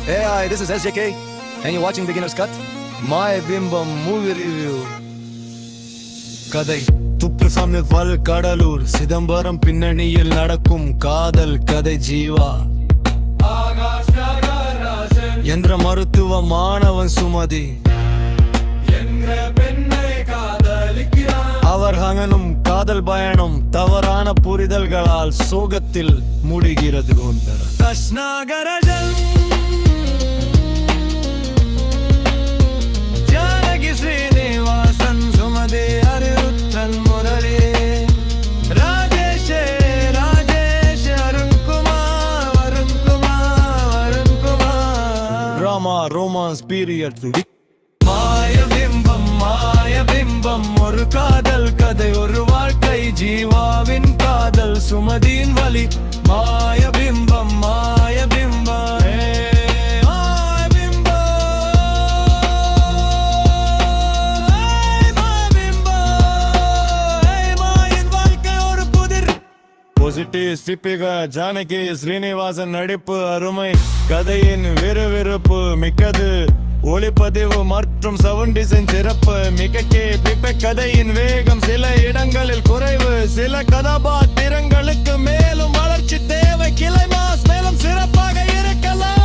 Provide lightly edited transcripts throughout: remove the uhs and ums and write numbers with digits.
Hey, hi, this is SJK, and you're watching Beginner's Cut. My Bimbam movie review. கதை துப்புசாமி வல் கடலூர் சிதம்பரம் பின்னணியில் நடக்கும் காதல் கதை ஜீவா என்ற மருத்துவ மாணவன் சுமதி அவர் ஹங்கனும் காதல் பயணம் தவறான புரிதல்களால் சோகத்தில் முடிகிறது. Janaki Srinivasan Sumathi Anirudhan Murali Rajesh Arunkumar drama romance period. Mayabimbam ஒரு காதல் கதை, ஒரு வாழ்க்கை ஜீவாவின் காதல் சுமதியின் வழி. மாயபிம்பம் ஜானகி ஸ்ரீனிவாசன் நடிப்பு அருமை, கதையின் விறுவிறுப்பு மிக்கது, ஒளிப்பதிவு மற்றும் சவுண்ட் டிசைன் சிறப்பு மிக்க கதையின் வேகம் சில இடங்களில் குறைவு, சில கதாபாத்திரங்களுக்கு மேலும் வளர்ச்சி தேவை, கிளைமாஸ் மேலும் சிறப்பாக இருக்கலாம்.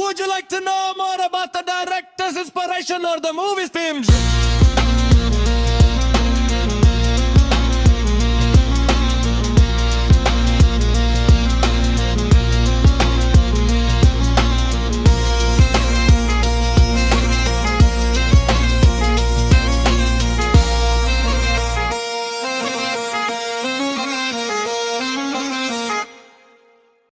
Would you like to know more about the director's inspiration or the movie's themes?